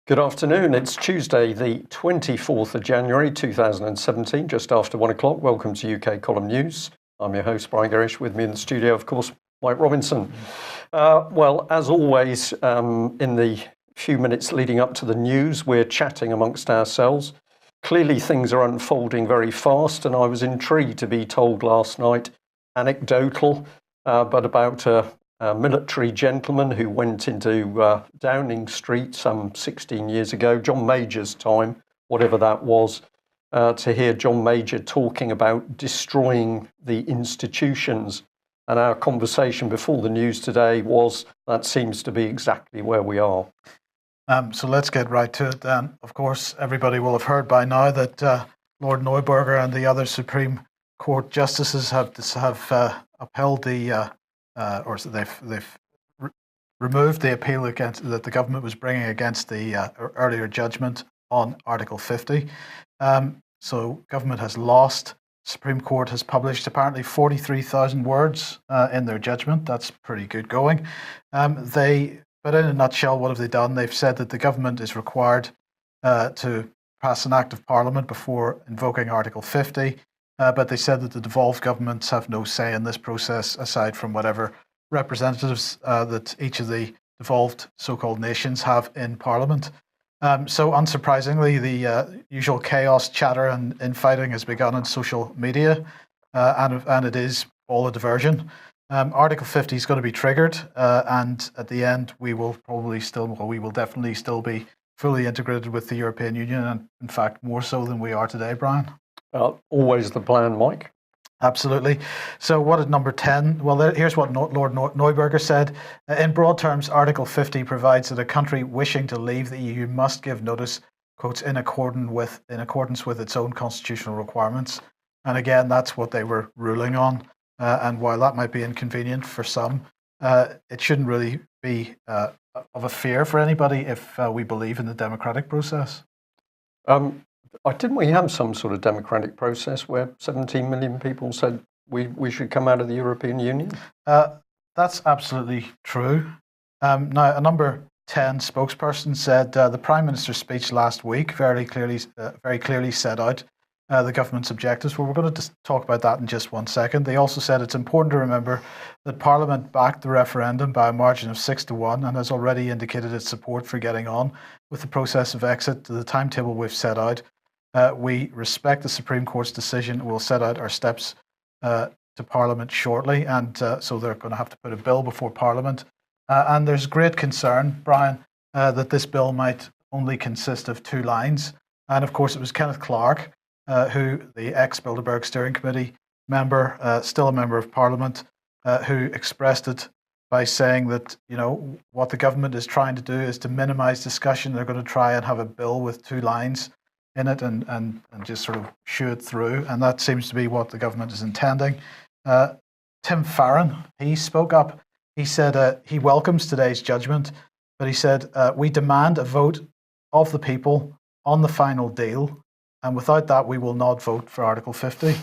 Good afternoon. It's Tuesday, the 24th of January 2017, just after 1 o'clock. Welcome to UK Column News. I'm your host, Brian Gerrish. With me in the studio, of course, Mike Robinson. Well, as always, in the few minutes leading up to the news, we're chatting amongst ourselves. Clearly, things are unfolding very fast, and I was intrigued to be told last night, anecdotal, but about a military gentleman who went into Downing Street some 16 years ago, John Major's time, whatever that was, to hear John Major talking about destroying the institutions. And our conversation before the news today was that seems to be exactly where we are. So let's get right to it then. Of course, everybody will have heard by now that Lord Neuberger and the other Supreme Court justices have upheld the they've removed the appeal that the government was bringing against the earlier judgment on Article 50. So government has lost. Supreme Court has published apparently 43,000 words in their judgment. That's pretty good going. But in a nutshell, what have they done? They've said that the government is required to pass an act of parliament before invoking Article 50. But they said that the devolved governments have no say in this process aside from whatever representatives that each of the devolved so-called nations have in Parliament. So unsurprisingly, the usual chaos, chatter and infighting has begun on social media, and it is all a diversion. Article 50 is going to be triggered, and at the end we will definitely still be fully integrated with the European Union, and in fact more so than we are today, Brian. Always the plan, Mike. Absolutely. So what is number 10? Well, here's what Lord Neuberger said. In broad terms, Article 50 provides that a country wishing to leave the EU must give notice, quotes, in accordance with its own constitutional requirements. And again, that's what they were ruling on. And while that might be inconvenient for some, it shouldn't really be of a fear for anybody if we believe in the democratic process. Didn't we have some sort of democratic process where 17 million people said we should come out of the European Union? That's absolutely true. Now, a number 10 spokesperson said the Prime Minister's speech last week very clearly set out the government's objectives. Well, we're going to talk about that in just 1 second. They also said it's important to remember that Parliament backed the referendum by a margin of 6-1 and has already indicated its support for getting on with the process of exit to the timetable we've set out. We respect the Supreme Court's decision. We'll set out our steps to Parliament shortly, and so they're going to have to put a bill before Parliament. And there's great concern, Brian, that this bill might only consist of 2 lines. And of course, it was Kenneth Clarke, who, the ex-Bilderberg Steering Committee member, still a member of Parliament, who expressed it by saying that, what the government is trying to do is to minimise discussion. They're going to try and have a bill with 2 lines in it and just sort of shoo it through. And that seems to be what the government is intending. Tim Farron, he spoke up. He said he welcomes today's judgment, but he said, we demand a vote of the people on the final deal. And without that, we will not vote for Article 50.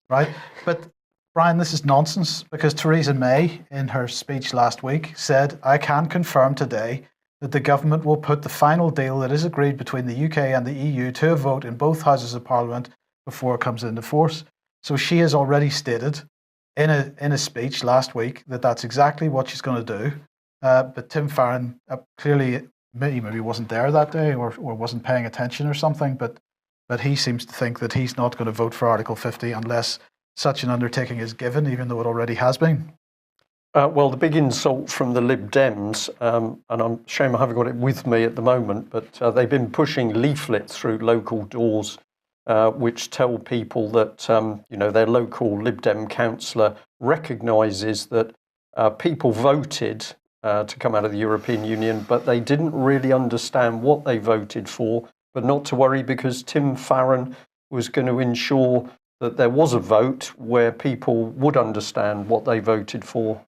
Right? But Brian, this is nonsense, because Theresa May, in her speech last week, said, I can confirm today that the government will put the final deal that is agreed between the UK and the EU to a vote in both houses of Parliament before it comes into force. So she has already stated in a speech last week that that's exactly what she's going to do. But Tim Farron clearly maybe wasn't there that day or wasn't paying attention or something, but he seems to think that he's not going to vote for Article 50 unless such an undertaking is given, even though it already has been. Well, the big insult from the Lib Dems, and I'm ashamed I haven't got it with me at the moment, but they've been pushing leaflets through local doors which tell people that, their local Lib Dem councillor recognises that people voted to come out of the European Union, but they didn't really understand what they voted for, but not to worry because Tim Farron was going to ensure that there was a vote where people would understand what they voted for,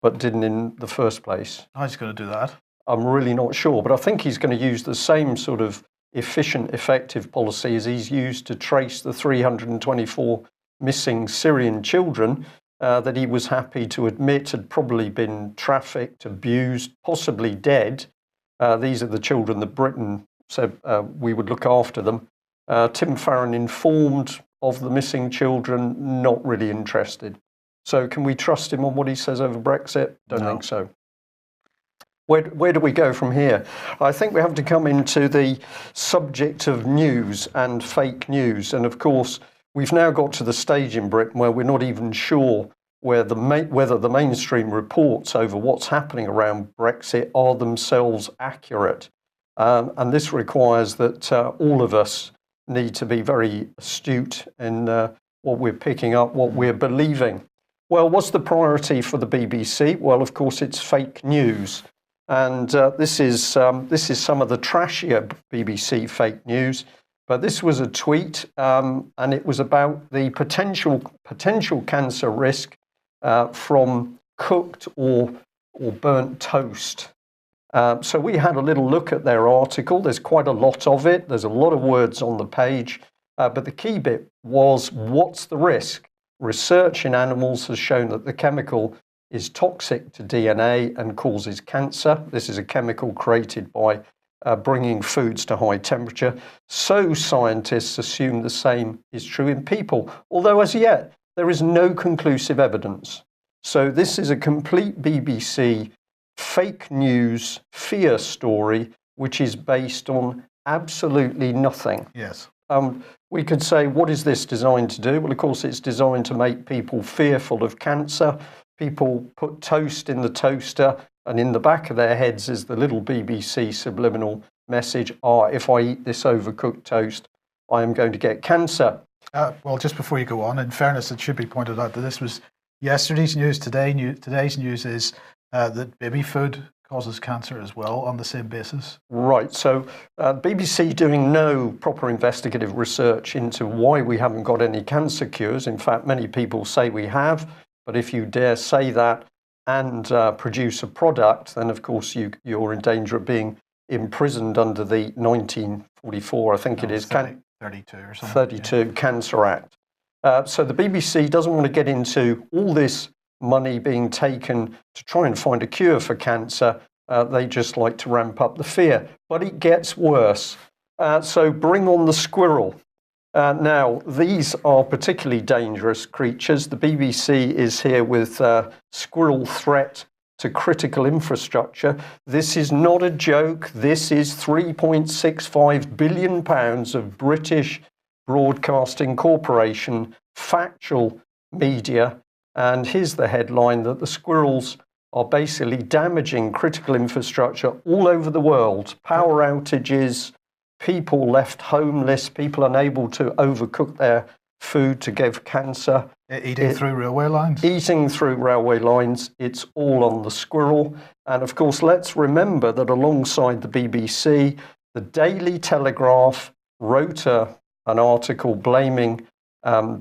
but didn't in the first place. How's he going to do that? I'm really not sure, but I think he's going to use the same sort of efficient, effective policies he's used to trace the 324 missing Syrian children that he was happy to admit had probably been trafficked, abused, possibly dead. These are the children that Britain said we would look after them. Tim Farron informed of the missing children, not really interested. So can we trust him on what he says over Brexit? Don't think so. Where do we go from here? I think we have to come into the subject of news and fake news. And of course, we've now got to the stage in Britain where we're not even sure whether the mainstream reports over what's happening around Brexit are themselves accurate. And this requires that all of us need to be very astute in what we're picking up, what we're believing. Well, what's the priority for the BBC? Well, of course, it's fake news. And this is some of the trashier BBC fake news. But this was a tweet, and it was about the potential cancer risk from cooked or burnt toast. So we had a little look at their article. There's quite a lot of it. There's a lot of words on the page. But the key bit was, what's the risk? Research in animals has shown that the chemical is toxic to DNA and causes cancer. This is a chemical created by bringing foods to high temperature. So scientists assume the same is true in people, although as yet there is no conclusive evidence. So this is a complete BBC fake news fear story, which is based on absolutely nothing. Yes. We could say, what is this designed to do? Well, of course, it's designed to make people fearful of cancer. People put toast in the toaster, and in the back of their heads is the little BBC subliminal message, if I eat this overcooked toast, I am going to get cancer. Well, just before you go on, in fairness, it should be pointed out that this was yesterday's news. Today's news is that baby food causes cancer as well on the same basis. Right. So BBC doing no proper investigative research into why we haven't got any cancer cures. In fact, many people say we have. But if you dare say that and produce a product, then of course you're in danger of being imprisoned under the 1944, I think it is, 32 or something. 32 Cancer Act. So the BBC doesn't want to get into all this money being taken to try and find a cure for cancer. They just like to ramp up the fear. But it gets worse. So bring on the squirrel. Now, these are particularly dangerous creatures. The BBC is here with squirrel threat to critical infrastructure. This is not a joke. This is £3.65 billion of British Broadcasting Corporation factual media. And here's the headline that the squirrels are basically damaging critical infrastructure all over the world. Power outages, people left homeless, people unable to overcook their food to give cancer. Eating through railway lines? Eating through railway lines. It's all on the squirrel. And of course, let's remember that alongside the BBC, the Daily Telegraph wrote an article blaming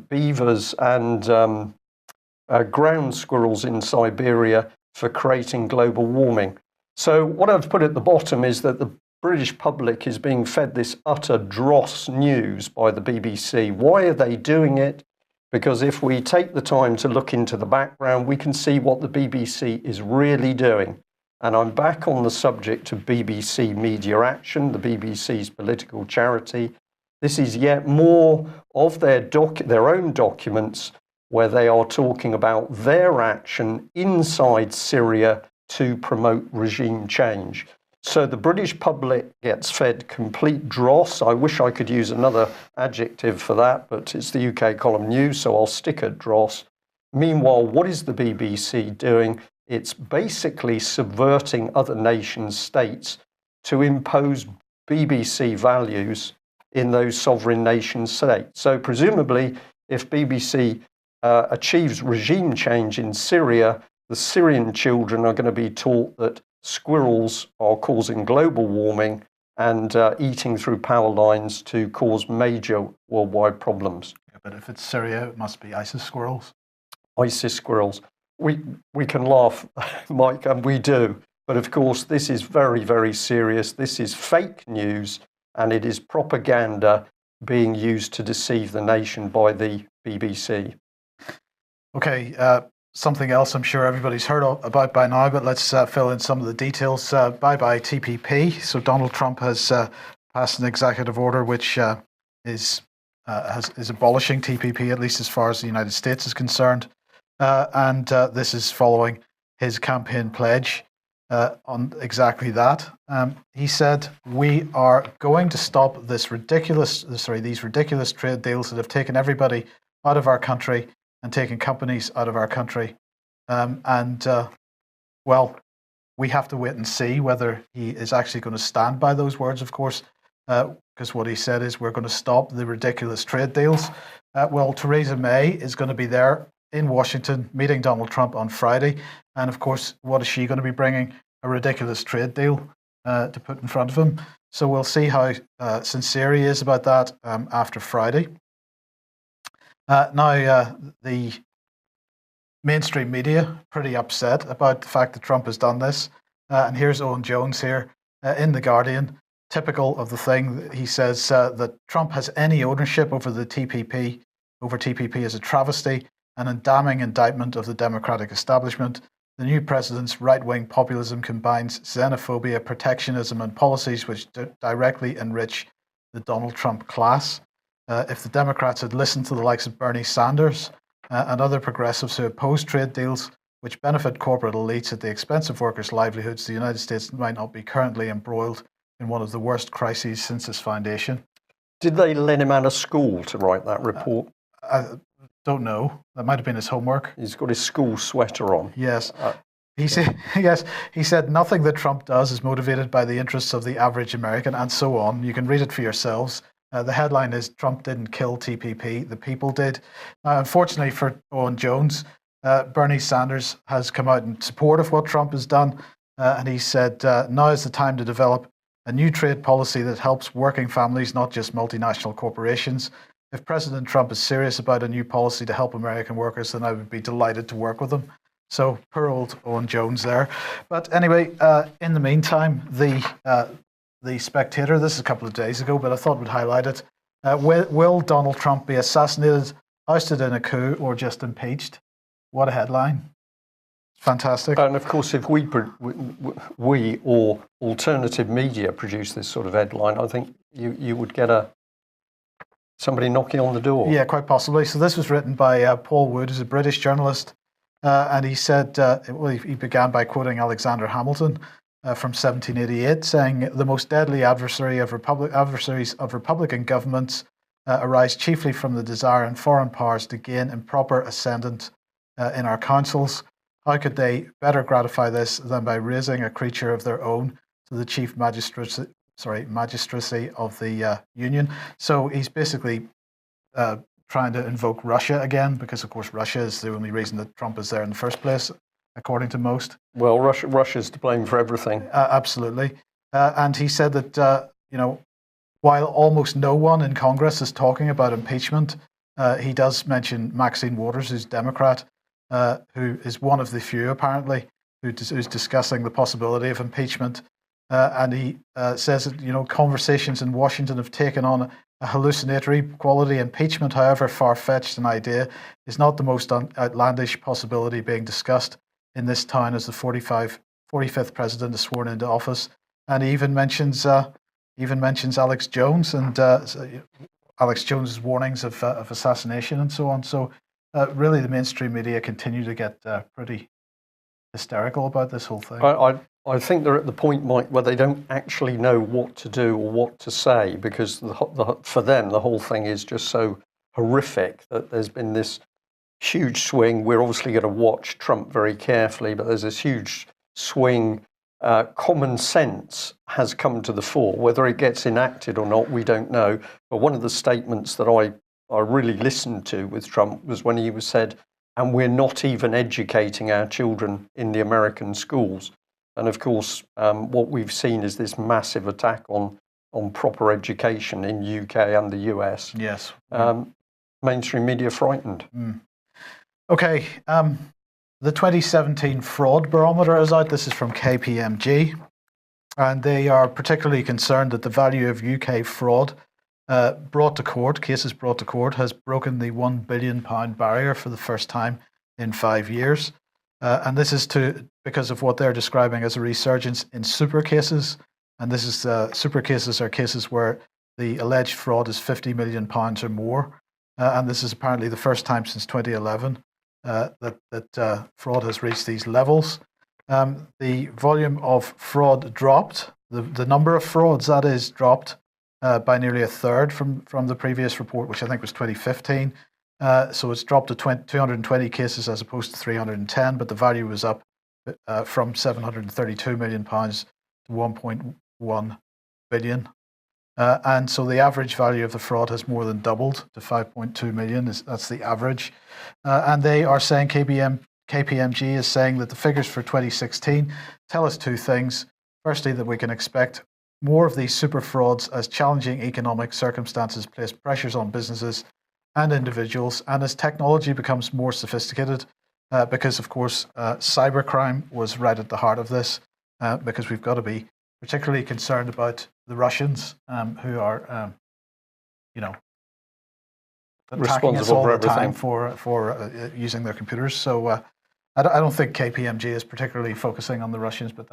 beavers and ground squirrels in Siberia for creating global warming. So what I've put at the bottom is that the British public is being fed this utter dross news by the BBC. Why are they doing it? Because if we take the time to look into the background, we can see what the BBC is really doing. And I'm back on the subject of BBC Media Action, the BBC's political charity. This is yet more of their own documents where they are talking about their action inside Syria to promote regime change. So the British public gets fed complete dross. I wish I could use another adjective for that, but it's the UK Column News, so I'll stick at dross. Meanwhile, what is the BBC doing? It's basically subverting other nations' states to impose BBC values in those sovereign nation states. So presumably, if BBC achieves regime change in Syria, the Syrian children are going to be taught that squirrels are causing global warming and eating through power lines to cause major worldwide problems. Yeah, but if it's Syria, it must be ISIS squirrels. ISIS squirrels. We can laugh, Mike, and we do. But of course, this is very, very serious. This is fake news. and it is propaganda being used to deceive the nation by the BBC. Okay, something else I'm sure everybody's heard about by now, but let's fill in some of the details. Bye-bye TPP. So Donald Trump has passed an executive order which is abolishing TPP, at least as far as the United States is concerned. And this is following his campaign pledge on exactly that. He said, "We are going to stop these ridiculous trade deals that have taken everybody out of our country and taken companies out of our country." Well, we have to wait and see whether he is actually going to stand by those words, of course, because what he said is we're going to stop the ridiculous trade deals. Well, Theresa May is going to be there in Washington meeting Donald Trump on Friday. And of course, what is she going to be bringing? A ridiculous trade deal to put in front of him. So we'll see how sincere he is about that after Friday. Now, the mainstream media pretty upset about the fact that Trump has done this. And here's Owen Jones here in The Guardian, typical of the thing. He says that Trump has any ownership over TPP is a travesty and a damning indictment of the Democratic establishment. The new president's right-wing populism combines xenophobia, protectionism, and policies which directly enrich the Donald Trump class. If the Democrats had listened to the likes of Bernie Sanders and other progressives who oppose trade deals which benefit corporate elites at the expense of workers' livelihoods, the United States might not be currently embroiled in one of the worst crises since its foundation. Did they let him out of school to write that report? I don't know. That might have been his homework. He's got his school sweater on. Yes. He said, yes, he said nothing that Trump does is motivated by the interests of the average American, and so on. You can read it for yourselves. The headline is Trump didn't kill TPP, the people did. Unfortunately for Owen Jones, Bernie Sanders has come out in support of what Trump has done, and he said now is the time to develop a new trade policy that helps working families, not just multinational corporations. If President Trump is serious about a new policy to help American workers, then I would be delighted to work with him. So poor old Owen Jones there. But anyway, in the meantime, the Spectator, this is a couple of days ago, but I thought we'd highlight it. Will Donald Trump be assassinated, ousted in a coup, or just impeached? What a headline. Fantastic. And of course, if we or alternative media produce this sort of headline, I think you would get somebody knocking on the door. Yeah, quite possibly. So this was written by Paul Wood, who's a British journalist. And he said, he began by quoting Alexander Hamilton from 1788, saying, "The most deadly adversaries of Republican governments arise chiefly from the desire in foreign powers to gain improper ascendant in our councils. How could they better gratify this than by raising a creature of their own to the chief magistracy of the Union?" So he's basically trying to invoke Russia again, because of course Russia is the only reason that Trump is there in the first place, according to most. Well, Russia's to blame for everything. Absolutely. And he said that, while almost no one in Congress is talking about impeachment, he does mention Maxine Waters, who's Democrat, who is one of the few, apparently, who's discussing the possibility of impeachment. And he says that, conversations in Washington have taken on a hallucinatory quality. Impeachment, however far-fetched an idea, is not the most outlandish possibility being discussed in this town as the 45th president is sworn into office. And he even mentions Alex Jones and Alex Jones's warnings of assassination and so on. So really, the mainstream media continue to get pretty hysterical about this whole thing. I think they're at the point, Mike, where they don't actually know what to do or what to say, because for them, the whole thing is just so horrific that there's been this huge swing. We're obviously going to watch Trump very carefully, but there's this huge swing. Common sense has come to the fore. Whether it gets enacted or not, we don't know. But one of the statements that I really listened to with Trump was when he said, "And we're not even educating our children in the American schools." And of course, what we've seen is this massive attack on proper education in UK and the US. Yes. Mainstream media frightened. Okay. The 2017 fraud barometer is out. This is from KPMG. And they are particularly concerned that the value of UK fraud cases brought to court, has broken the £1 billion barrier for the first time in 5 years. And this is because of what they're describing as a resurgence in super cases. And this is super cases are cases where the alleged fraud is £50 million or more. And this is apparently the first time since 2011 that fraud has reached these levels. The volume of fraud dropped. The number of frauds, that is, dropped by nearly a third from the previous report, which I think was 2015. So it's dropped to 220 cases as opposed to 310, but the value was up from £732 million to 1.1 billion. And so the average value of the fraud has more than doubled to 5.2 million. That's the average. And they are saying, KPMG is saying that the figures for 2016 tell us two things. Firstly, that we can expect more of these super frauds as challenging economic circumstances place pressures on businesses and individuals, and as technology becomes more sophisticated, because of course cybercrime was right at the heart of this, because we've got to be particularly concerned about the Russians who are, attacking us all the time for using their computers. So I don't think KPMG is particularly focusing on the Russians, but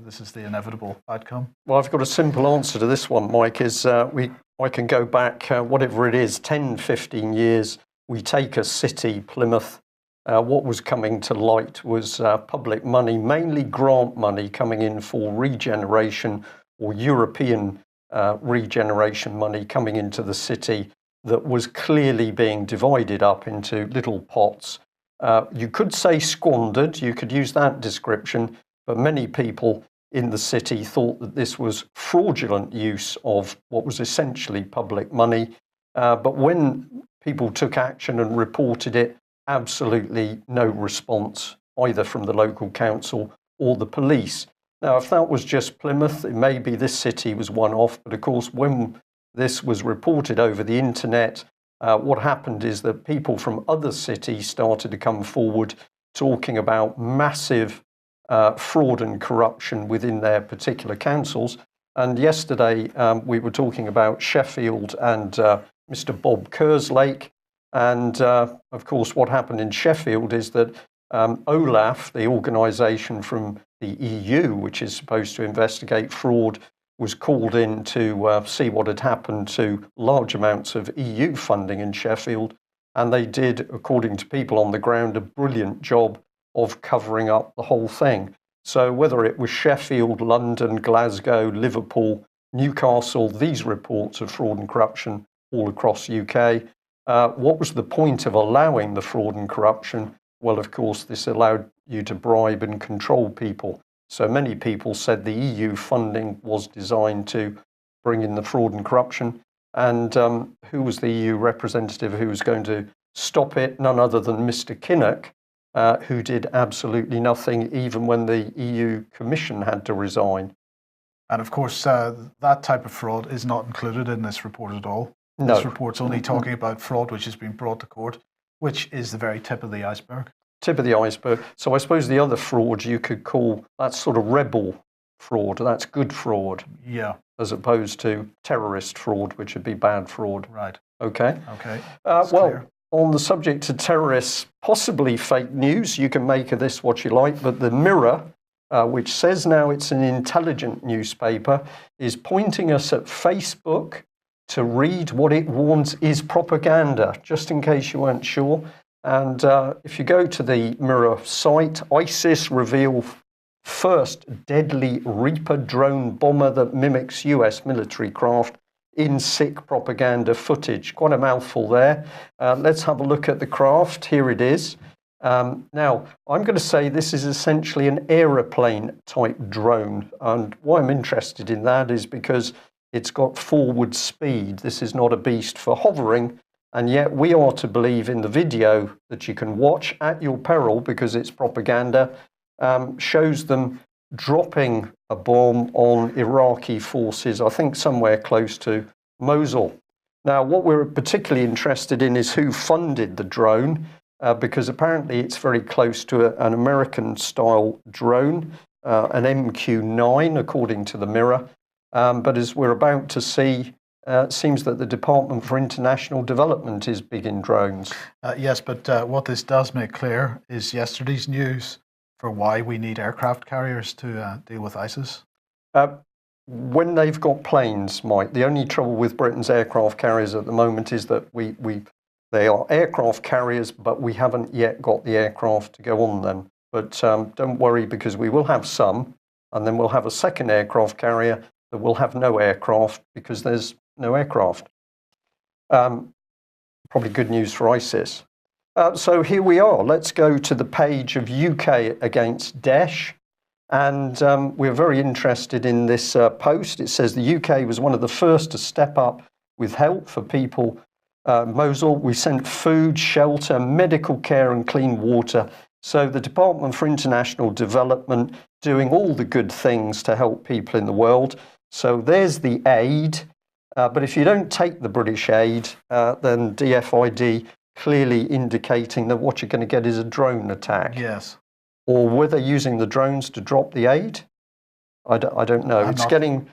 this is the inevitable outcome. Well, I've got a simple answer to this one, Mike, is I can go back, whatever it is, 10, 15 years. We take a city, Plymouth. What was coming to light was public money, mainly grant money coming in for regeneration or European regeneration money coming into the city that was clearly being divided up into little pots. You could say squandered, you could use that description, but many people in the city thought that this was fraudulent use of what was essentially public money. But when people took action and reported it, absolutely no response, either from the local council or the police. Now, if that was just Plymouth, maybe this city was one off, but of course, when this was reported over the internet, what happened is that people from other cities started to come forward talking about massive fraud and corruption within their particular councils. And yesterday we were talking about Sheffield and Mr. Bob Kerslake. And of course, what happened in Sheffield is that OLAF, the organisation from the EU, which is supposed to investigate fraud, was called in to see what had happened to large amounts of EU funding in Sheffield. And they did, according to people on the ground, a brilliant job of covering up the whole thing. So whether it was Sheffield, London, Glasgow, Liverpool, Newcastle, these reports of fraud and corruption all across UK. What was the point of allowing the fraud and corruption? Well, of course, this allowed you to bribe and control people. So many people said the EU funding was designed to bring in the fraud and corruption. And who was the EU representative who was going to stop it? None other than Mr. Kinnock, who did absolutely nothing, even when the EU Commission had to resign. And of course, that type of fraud is not included in this report at all. No. This report's only talking about fraud which has been brought to court, which is the very tip of the iceberg. Tip of the iceberg. So I suppose the other fraud you could call, that's sort of rebel fraud. That's good fraud. Yeah. As opposed to terrorist fraud, which would be bad fraud. Right. Okay. Okay. Well, clear. On the subject of terrorists, possibly fake news, you can make of this what you like, but the Mirror, which says now it's an intelligent newspaper, is pointing us at Facebook to read what it warns is propaganda, just in case you weren't sure. And if you go to the Mirror site, ISIS reveal first deadly Reaper drone bomber that mimics US military craft in sick propaganda footage. Quite a mouthful there. Let's have a look at the craft. Here it is. Now, I'm going to say this is essentially an aeroplane type drone. And why I'm interested in that is because it's got forward speed. This is not a beast for hovering. And yet we are to believe in the video that you can watch at your peril, because it's propaganda, shows them dropping a bomb on Iraqi forces, I think somewhere close to Mosul. Now, what we're particularly interested in is who funded the drone, because apparently it's very close to an American-style drone. an MQ-9, according to the Mirror. But as we're about to see, it seems that the Department for International Development is big in drones. Yes, but what this does make clear is yesterday's news for why we need aircraft carriers to deal with ISIS. When they've got planes, Mike, the only trouble with Britain's aircraft carriers at the moment is that they are aircraft carriers, but we haven't yet got the aircraft to go on them. But don't worry, because we will have some, and then we'll have a second aircraft carrier that will have no aircraft because there's no aircraft. Probably good news for ISIS. So here we are. Let's go to the page of UK against Daesh. And we're very interested in this post. It says the UK was one of the first to step up with help for people. Mosul, we sent food, shelter, medical care and clean water. So the Department for International Development doing all the good things to help people in the world. So there's the aid. But if you don't take the British aid, then DFID clearly indicating that what you're going to get is a drone attack. Yes. Or were they using the drones to drop the aid? I don't know. It's getting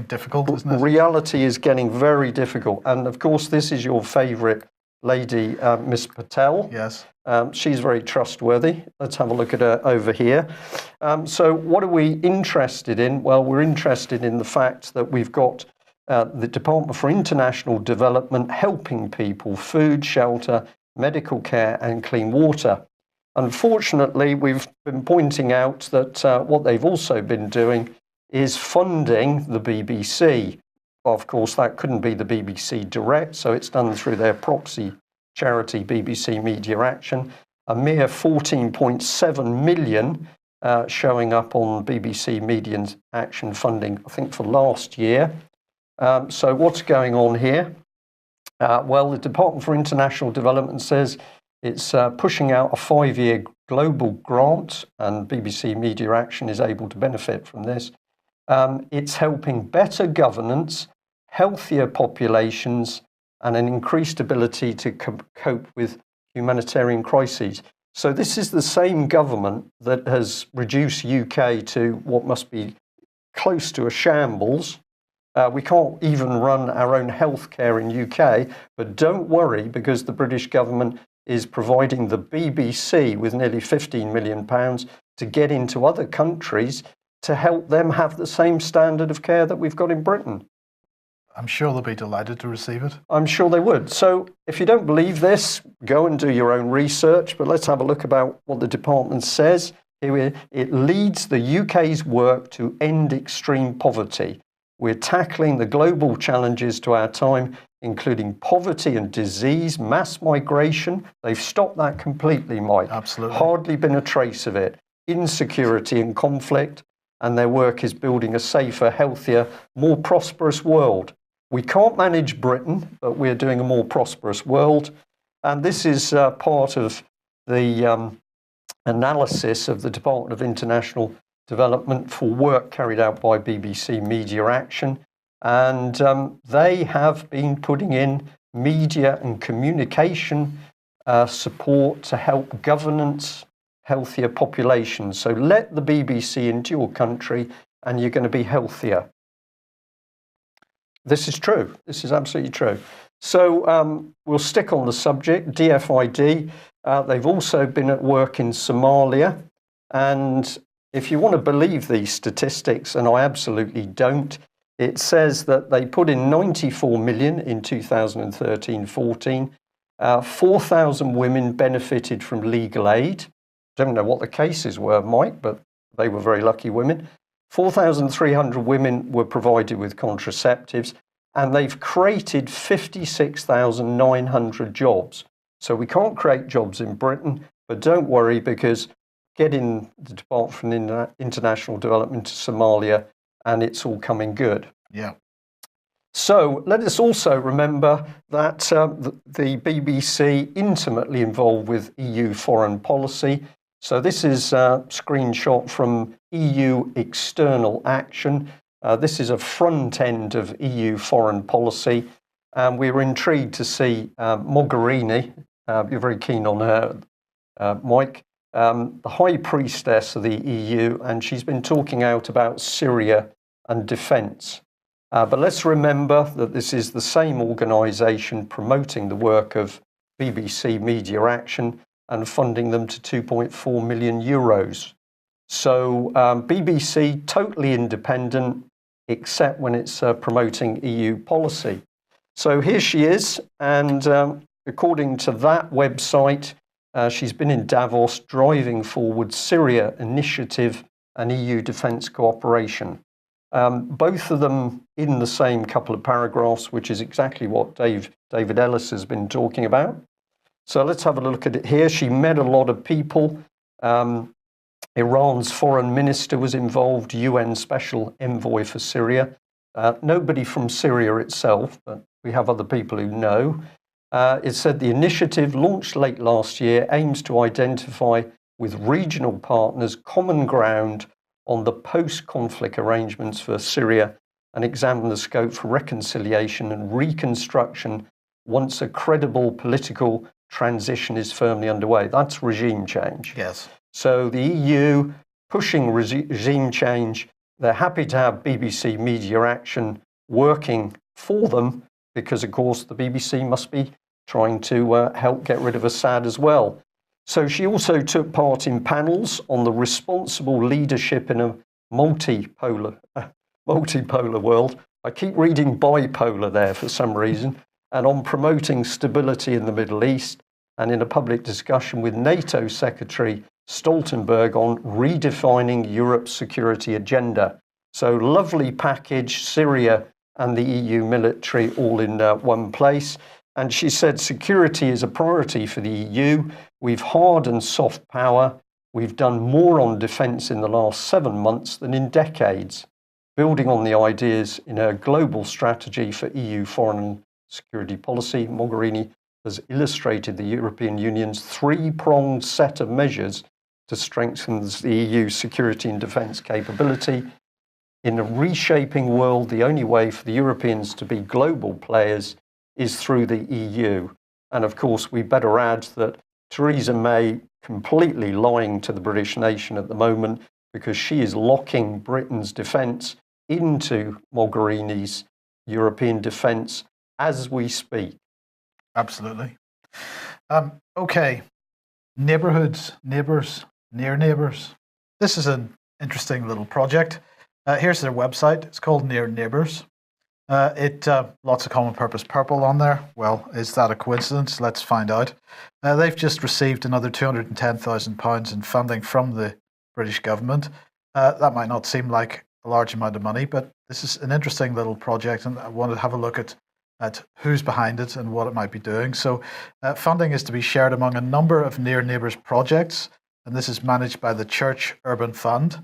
difficult, isn't it? Reality is getting very difficult. And of course, this is your favourite lady, Miss Patel. Yes. She's very trustworthy. Let's have a look at her over here. So what are we interested in? Well, we're interested in the fact that we've got the Department for International Development helping people, food, shelter, medical care and clean water. Unfortunately, we've been pointing out that what they've also been doing is funding the BBC. Of course, that couldn't be the BBC direct, so it's done through their proxy charity, BBC Media Action. A mere 14.7 million showing up on BBC Media Action funding, I think, for last year. So what's going on here? Well, the Department for International Development says it's pushing out a 5-year global grant, and BBC Media Action is able to benefit from this. It's helping better governance, healthier populations, and an increased ability to cope with humanitarian crises. So this is the same government that has reduced UK to what must be close to a shambles. We can't even run our own healthcare in UK, but don't worry, because the British government is providing the BBC with nearly £15 million to get into other countries to help them have the same standard of care that we've got in Britain. I'm sure they'll be delighted to receive it. I'm sure they would. So if you don't believe this, go and do your own research, but let's have a look about what the department says. It leads the UK's work to end extreme poverty. We're tackling the global challenges to our time, including poverty and disease, mass migration. They've stopped that completely, Mike. Absolutely. Hardly been a trace of it. Insecurity and conflict, and their work is building a safer, healthier, more prosperous world. We can't manage Britain, but we're doing a more prosperous world. And this is part of the analysis of the Department of International Development for work carried out by BBC Media Action. And they have been putting in media and communication support to help governance, healthier populations. So let the BBC into your country and you're going to be healthier. This is true. This is absolutely true. So we'll stick on the subject. DFID, they've also been at work in Somalia. And if you want to believe these statistics, and I absolutely don't, it says that they put in 94 million in 2013-14. 4,000 women benefited from legal aid. Don't know what the cases were, Mike, but they were very lucky women. 4,300 women were provided with contraceptives, and they've created 56,900 jobs. So we can't create jobs in Britain, but don't worry, because getting the Department for International Development to Somalia, and it's all coming good. Yeah. So let us also remember that the BBC intimately involved with EU foreign policy. So this is a screenshot from EU external action. This is a front end of EU foreign policy. And we were intrigued to see Mogherini, you're very keen on her, Mike, the High Priestess of the EU, and she's been talking out about Syria and defence. But let's remember that this is the same organisation promoting the work of BBC Media Action and funding them to 2.4 million euros. So BBC totally independent, except when it's promoting EU policy. So here she is, and according to that website, she's been in Davos driving forward Syria initiative and EU defence cooperation. Both of them in the same couple of paragraphs, which is exactly what David Ellis has been talking about. So let's have a look at it here. She met a lot of people. Iran's foreign minister was involved, UN special envoy for Syria. Nobody from Syria itself, but we have other people who know. It said the initiative, launched late last year, aims to identify with regional partners common ground on the post-conflict arrangements for Syria and examine the scope for reconciliation and reconstruction once a credible political transition is firmly underway. That's regime change. Yes. So the EU pushing regime change. They're happy to have BBC Media Action working for them because, of course, the BBC must be trying to help get rid of Assad as well. So she also took part in panels on the responsible leadership in a multipolar world. I keep reading bipolar there for some reason, and on promoting stability in the Middle East, and in a public discussion with NATO Secretary Stoltenberg on redefining Europe's security agenda. So lovely package, Syria and the EU military all in one place. And she said security is a priority for the EU. We've hard and soft power. We've done more on defence in the last 7 months than in decades. Building on the ideas in her global strategy for EU foreign and security policy, Mogherini has illustrated the European Union's three-pronged set of measures to strengthen the EU's security and defence capability. In a reshaping world, the only way for the Europeans to be global players is through the EU. And of course, we better add that Theresa May completely lying to the British nation at the moment because she is locking Britain's defence into Mogherini's European defence as we speak. Absolutely. Okay. Neighbourhoods, neighbours, near neighbours. This is an interesting little project. Here's their website. It's called Near Neighbours. Lots of common purpose purple on there. Well, is that a coincidence? Let's find out. They've just received another £210,000 in funding from the British government. That might not seem like a large amount of money, but this is an interesting little project, and I wanted to have a look at who's behind it and what it might be doing. So funding is to be shared among a number of Near Neighbours projects, and this is managed by the Church Urban Fund.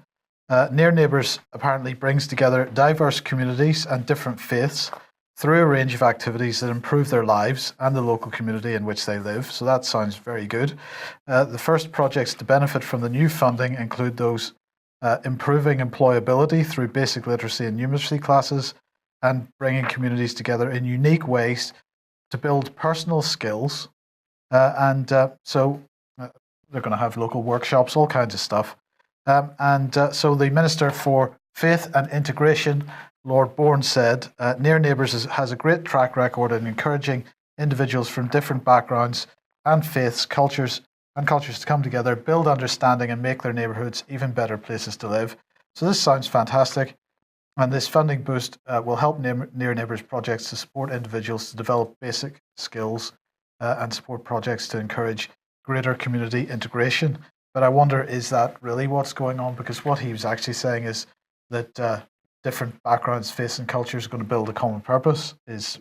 Near Neighbours apparently brings together diverse communities and different faiths through a range of activities that improve their lives and the local community in which they live. So that sounds very good. The first projects to benefit from the new funding include those improving employability through basic literacy and numeracy classes, and bringing communities together in unique ways to build personal skills. So they're going to have local workshops, all kinds of stuff. So the Minister for Faith and Integration, Lord Bourne, said, Near Neighbours has a great track record in encouraging individuals from different backgrounds and faiths, cultures to come together, build understanding and make their neighbourhoods even better places to live. So this sounds fantastic. And this funding boost will help Near Neighbours projects to support individuals to develop basic skills and support projects to encourage greater community integration. But I wonder, is that really what's going on? Because what he was actually saying is that different backgrounds, faiths and cultures are going to build a common purpose, is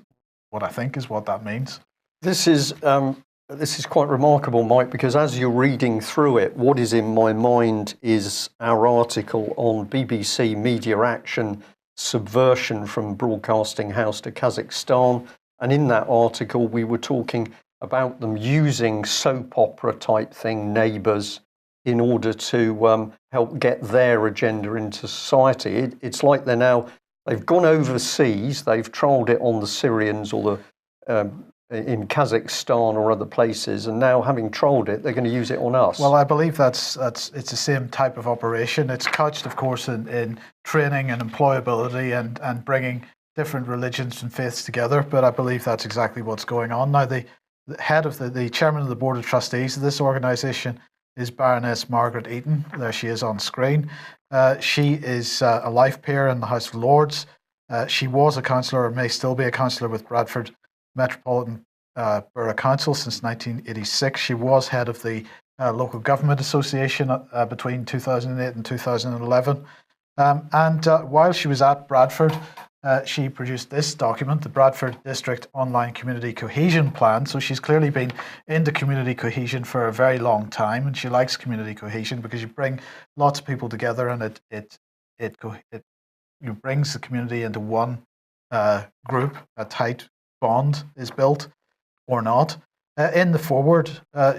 what I think is what that means. This is quite remarkable, Mike, because as you're reading through it, what is in my mind is our article on BBC Media Action, Subversion from Broadcasting House to Kazakhstan. And in that article, we were talking about them using soap opera type thing, Neighbours, in order to help get their agenda into society. It's like they've gone overseas, they've trialled it on the Syrians or the in Kazakhstan or other places, and now having trolled it, they're going to use it on us. Well, I believe it's the same type of operation. It's couched, of course, in training and employability and bringing different religions and faiths together. But I believe that's exactly what's going on now. The head of the chairman of the board of trustees of this organisation is Baroness Margaret Eaton. There she is on screen. She is a life peer in the House of Lords. She was a councillor, or may still be a councillor, with Bradford Metropolitan Borough Council since 1986. She was head of the Local Government Association between 2008 and 2011. And while she was at Bradford, she produced this document, the Bradford District Online Community Cohesion Plan. So she's clearly been into community cohesion for a very long time, and she likes community cohesion because you bring lots of people together, and it brings the community into one group. A tight bond is built, or not. In the foreword,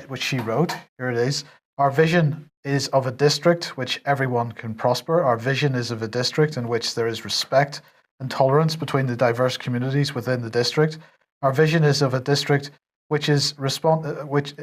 which she wrote, here it is: our vision is of a district which everyone can prosper. Our vision is of a district in which there is respect and tolerance between the diverse communities within the district. Our vision is of a district which is in which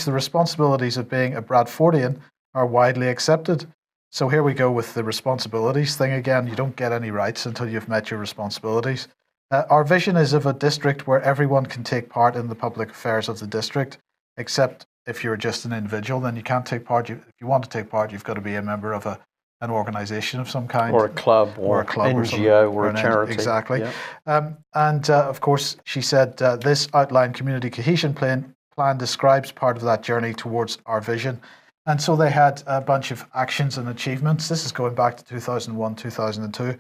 the responsibilities of being a Bradfordian are widely accepted. So here we go with the responsibilities thing again. You don't get any rights until you've met your responsibilities. Our vision is of a district where everyone can take part in the public affairs of the district, except if you're just an individual, then you can't take part. If you want to take part, you've got to be a member of an organisation of some kind, or a club, or a NGO, or a charity. Exactly. Yeah. Of course, she said this outlined community cohesion plan describes part of that journey towards our vision. And so they had a bunch of actions and achievements. This is going back to 2001, 2002.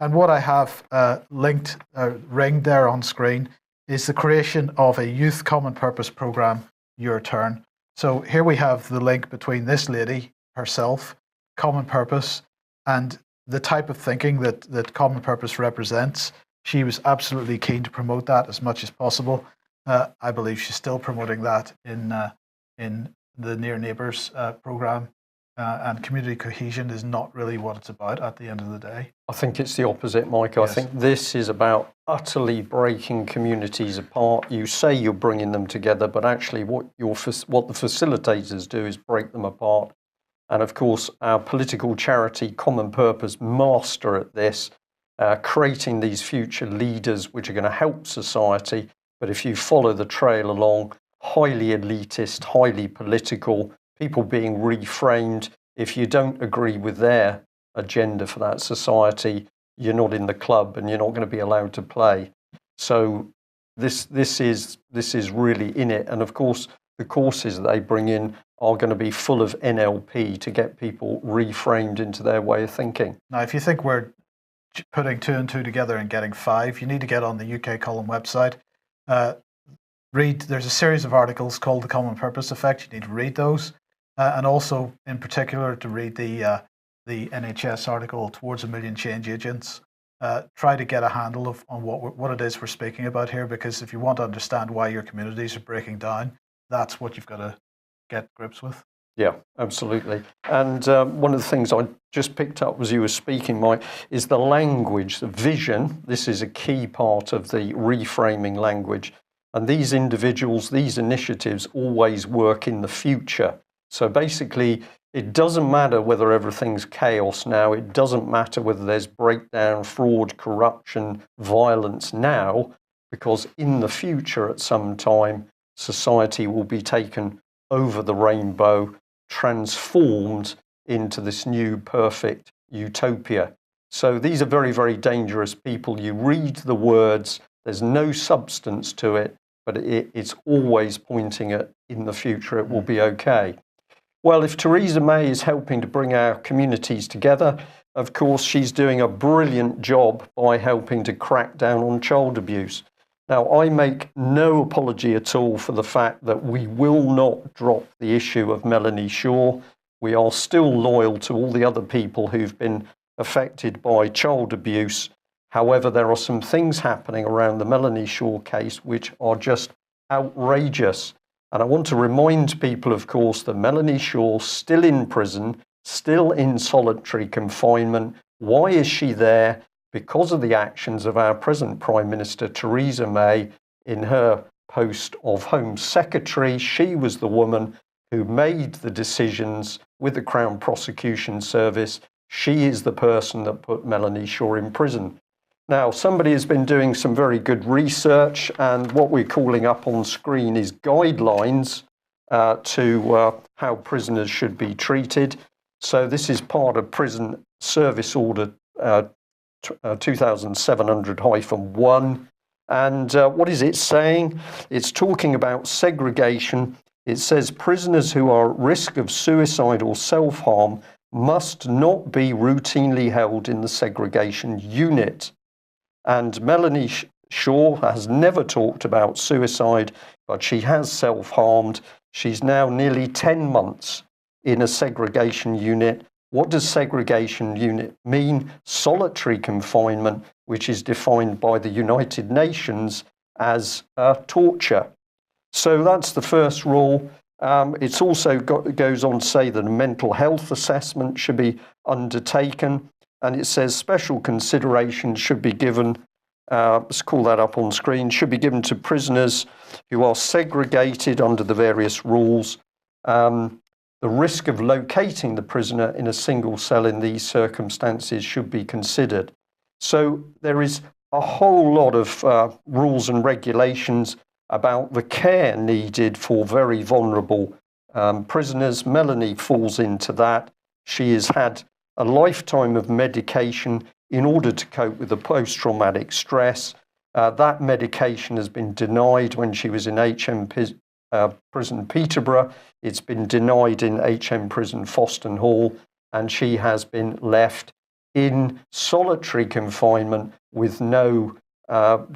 And what I have ringed there on screen is the creation of a youth common purpose program, Your Turn. So here we have the link between this lady herself, common purpose, and the type of thinking that common purpose represents. She was absolutely keen to promote that as much as possible. I believe she's still promoting that in the Near Neighbours programme, and community cohesion is not really what it's about at the end of the day. I think it's the opposite, Mike. Yes. I think this is about utterly breaking communities apart. You say you're bringing them together, but actually what the facilitators do is break them apart. And of course, our political charity Common Purpose master at this, creating these future leaders which are going to help society. But if you follow the trail along, highly elitist, highly political, people being reframed. If you don't agree with their agenda for that society, you're not in the club and you're not going to be allowed to play. So this is really in it. And of course, the courses that they bring in are going to be full of NLP to get people reframed into their way of thinking. Now, if you think we're putting 2 and 2 together and getting 5, you need to get on the UK Column website. There's a series of articles called The Common Purpose Effect. You need to read those. And also, in particular, to read the NHS article, Towards a Million Change Agents. Try to get a handle on what it is we're speaking about here, because if you want to understand why your communities are breaking down, that's what you've got to get grips with. Yeah, absolutely. And one of the things I just picked up as you were speaking, Mike, is the language, the vision. This is a key part of the reframing language. And these individuals, these initiatives always work in the future. So basically, it doesn't matter whether everything's chaos now. It doesn't matter whether there's breakdown, fraud, corruption, violence now, because in the future at some time, society will be taken over the rainbow, transformed into this new perfect utopia. So these are very, very dangerous people. You read the words, there's no substance to it, but it's always pointing at in the future it will be okay. Well, if Theresa May is helping to bring our communities together, of course, she's doing a brilliant job by helping to crack down on child abuse. Now, I make no apology at all for the fact that we will not drop the issue of Melanie Shaw. We are still loyal to all the other people who've been affected by child abuse. However, there are some things happening around the Melanie Shaw case which are just outrageous. And I want to remind people, of course, that Melanie Shaw still in prison, still in solitary confinement. Why is she there? Because of the actions of our present Prime Minister, Theresa May, in her post of Home Secretary. She was the woman who made the decisions with the Crown Prosecution Service. She is the person that put Melanie Shaw in prison. Now, somebody has been doing some very good research, and what we're calling up on screen is guidelines to how prisoners should be treated. So this is part of Prison Service Order 2700-1. And what is it saying? It's talking about segregation. It says prisoners who are at risk of suicide or self-harm must not be routinely held in the segregation unit. And Melanie Shaw has never talked about suicide, but she has self-harmed. She's now nearly 10 months in a segregation unit. What does segregation unit mean? Solitary confinement, which is defined by the United Nations as torture. So that's the first rule. It's also goes on to say that a mental health assessment should be undertaken, and it says special consideration should be given, let's call that up on screen, should be given to prisoners who are segregated under the various rules. The risk of locating the prisoner in a single cell in these circumstances should be considered. So there is a whole lot of rules and regulations about the care needed for very vulnerable prisoners. Melanie falls into that. She has had a lifetime of medication in order to cope with the post-traumatic stress. That medication has been denied when she was in HM Prison Peterborough. It's been denied in HM Prison Foston Hall, and she has been left in solitary confinement with no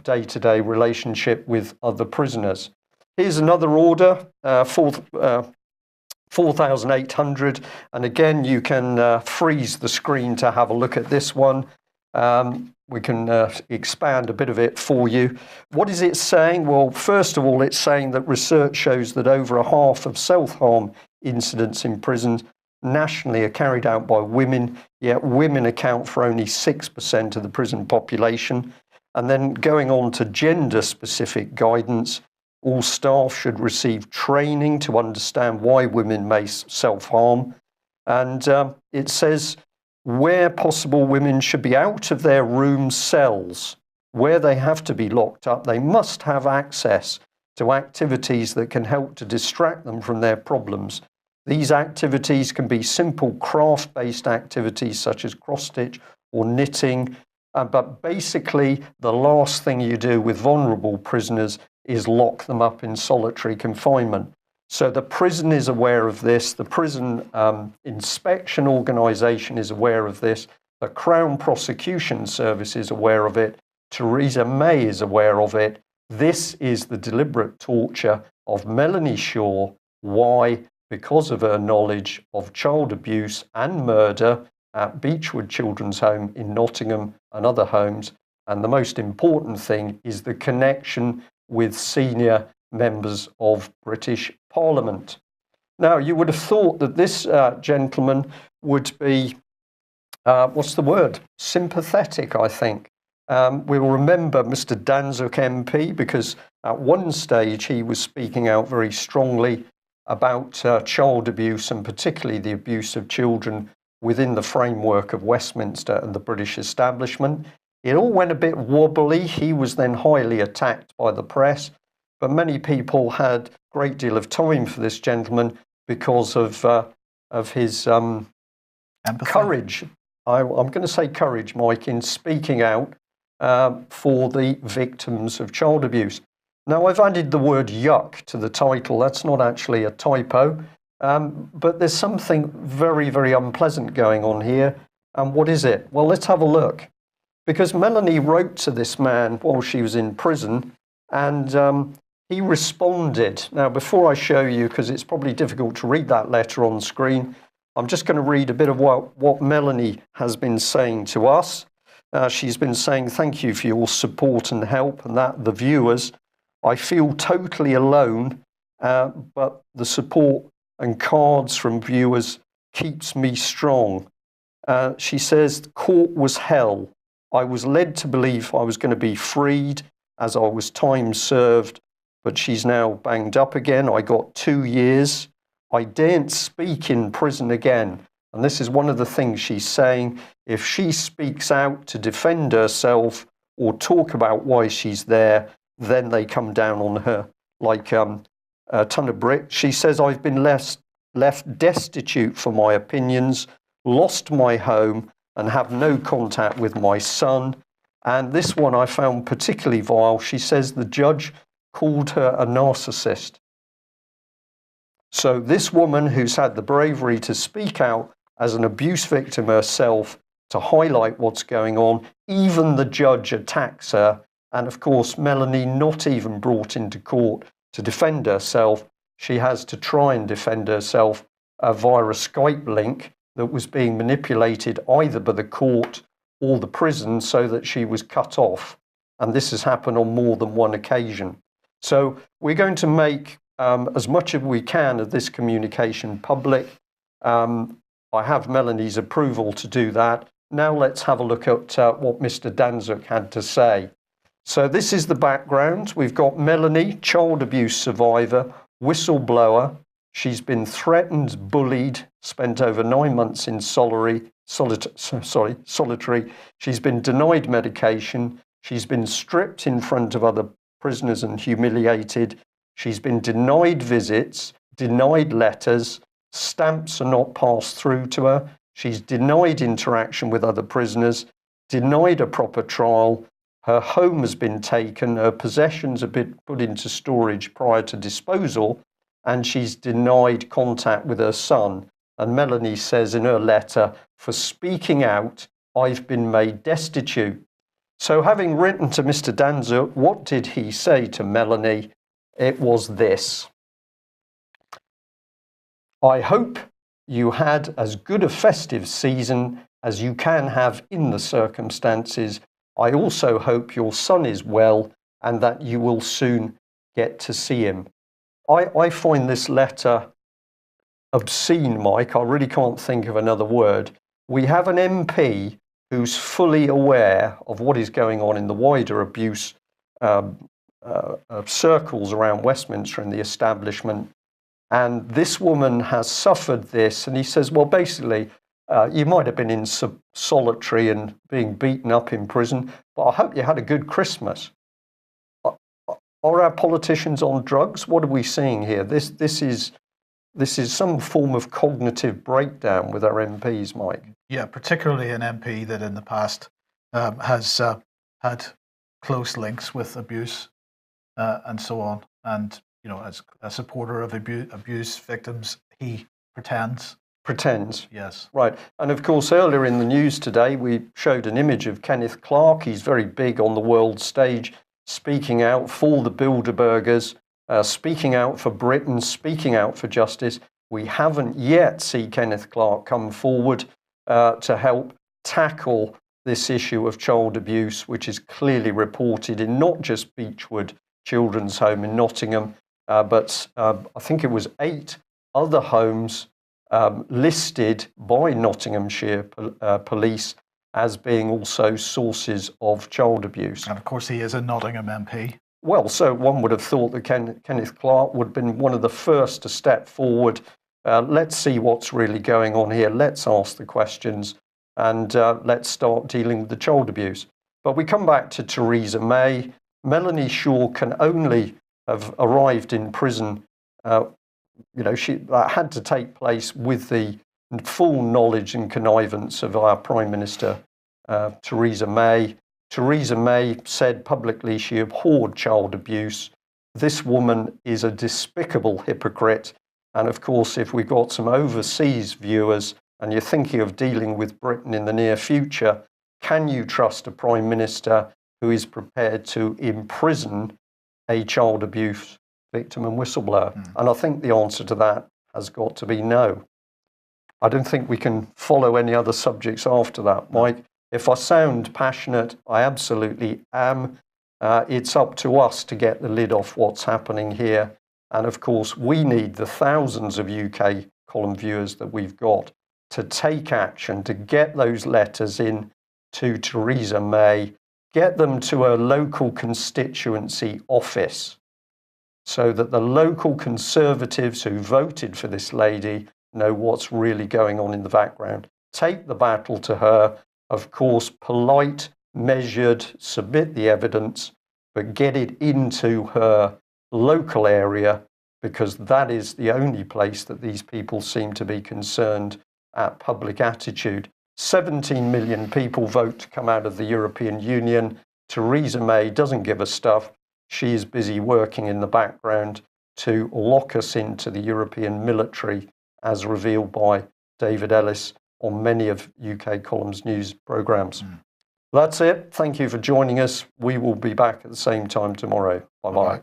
day-to-day relationship with other prisoners. Here's another order, 4,800, and again you can freeze the screen to have a look at this one. We can expand a bit of it for you. What is it saying? Well, first of all, it's saying that research shows that over a half of self-harm incidents in prisons nationally are carried out by women, yet women account for only 6% of the prison population. And then going on to gender-specific guidance, all staff should receive training to understand why women may self-harm. And it says, where possible, women should be out of their room cells. Where they have to be locked up, they must have access to activities that can help to distract them from their problems. These activities can be simple craft-based activities such as cross-stitch or knitting, but basically the last thing you do with vulnerable prisoners is lock them up in solitary confinement. So the prison is aware of this, the prison inspection organisation is aware of this, the Crown Prosecution Service is aware of it, Theresa May is aware of it. This is the deliberate torture of Melanie Shaw. Why? Because of her knowledge of child abuse and murder at Beechwood Children's Home in Nottingham and other homes. And the most important thing is the connection with senior members of British Parliament. Now, you would have thought that this gentleman would be, what's the word? Sympathetic, I think. We'll remember Mr. Danczuk MP because at one stage he was speaking out very strongly about child abuse and particularly the abuse of children within the framework of Westminster and the British establishment. It all went a bit wobbly. He was then highly attacked by the press. But many people had a great deal of time for this gentleman because of his courage. I'm going to say courage, Mike, in speaking out for the victims of child abuse. Now, I've added the word yuck to the title. That's not actually a typo, but there's something very, very unpleasant going on here. And what is it? Well, let's have a look. Because Melanie wrote to this man while she was in prison, and he responded. Now, before I show you, because it's probably difficult to read that letter on screen, I'm just going to read a bit of what Melanie has been saying to us. She's been saying, thank you for your support and help, and that the viewers. I feel totally alone, but the support and cards from viewers keeps me strong. She says, court was hell. I was led to believe I was going to be freed as I was time served. but she's now banged up again. I got 2 years. I daren't speak in prison again. And this is one of the things she's saying. If she speaks out to defend herself or talk about why she's there, then they come down on her like a ton of bricks. She says, I've been left destitute for my opinions, lost my home, and have no contact with my son. And this one I found particularly vile. She says the judge called her a narcissist. So this woman who's had the bravery to speak out as an abuse victim herself, to highlight what's going on, even the judge attacks her. And of course, Melanie not even brought into court to defend herself. She has to try and defend herself via a Skype link that was being manipulated either by the court or the prison so that she was cut off. And this has happened on more than one occasion. So we're going to make as much as we can of this communication public. I have Melanie's approval to do that. Now let's have a look at what Mr. Danczuk had to say. So this is the background. We've got Melanie, child abuse survivor, whistleblower. She's been threatened, bullied, spent over 9 months in solitary. She's been denied medication. She's been stripped in front of other prisoners and humiliated. She's been denied visits, denied letters. Stamps are not passed through to her. She's denied interaction with other prisoners, denied a proper trial. Her home has been taken. Her possessions have been put into storage prior to disposal, and she's denied contact with her son. And Melanie says in her letter, for speaking out, I've been made destitute. So having written to Mr. Danczuk, what did he say to Melanie? It was this. I hope you had as good a festive season as you can have in the circumstances. I also hope your son is well and that you will soon get to see him. I find this letter obscene, Mike. I really can't think of another word. We have an MP who's fully aware of what is going on in the wider abuse circles around Westminster and the establishment. And this woman has suffered this. And he says, well, basically, you might have been in solitary and being beaten up in prison, but I hope you had a good Christmas. Are our politicians on drugs? What are we seeing here? This is some form of cognitive breakdown with our MPs, Mike. Yeah, particularly an MP that in the past has had close links with abuse and so on. And, you know, as a supporter of abuse victims, he pretends. Pretends. Yes. Right. And of course, earlier in the news today, we showed an image of Kenneth Clarke. He's very big on the world stage, speaking out for the Bilderbergers, speaking out for Britain, speaking out for justice. We haven't yet seen Kenneth Clarke come forward to help tackle this issue of child abuse, which is clearly reported in not just Beechwood Children's Home in Nottingham, but I think it was 8 other homes listed by Nottinghamshire police as being also sources of child abuse. And of course, he is a Nottingham MP. Well, so one would have thought that Kenneth Clarke would have been one of the first to step forward. Let's see what's really going on here. Let's ask the questions and let's start dealing with the child abuse. But we come back to Theresa May. Melanie Shaw can only have arrived in prison. That had to take place with the full knowledge and connivance of our Prime Minister, Theresa May. Theresa May said publicly she abhorred child abuse. This woman is a despicable hypocrite. And of course, if we've got some overseas viewers and you're thinking of dealing with Britain in the near future, can you trust a Prime Minister who is prepared to imprison a child abuse victim and whistleblower? And I think the answer to that has got to be no. I don't think we can follow any other subjects after that, Mike. If I sound passionate, I absolutely am. It's up to us to get the lid off what's happening here. And of course, we need the thousands of UK column viewers that we've got to take action, to get those letters in to Theresa May, get them to her local constituency office. so that the local Conservatives who voted for this lady know what's really going on in the background. Take the battle to her, of course, polite, measured, submit the evidence, but get it into her local area, because that is the only place that these people seem to be concerned at public attitude. 17 million people vote to come out of the European Union. Theresa May doesn't give a stuff. She is busy working in the background to lock us into the European military, as revealed by David Ellis on many of UK Columns news programmes. That's it. Thank you for joining us. We will be back at the same time tomorrow. Bye-bye.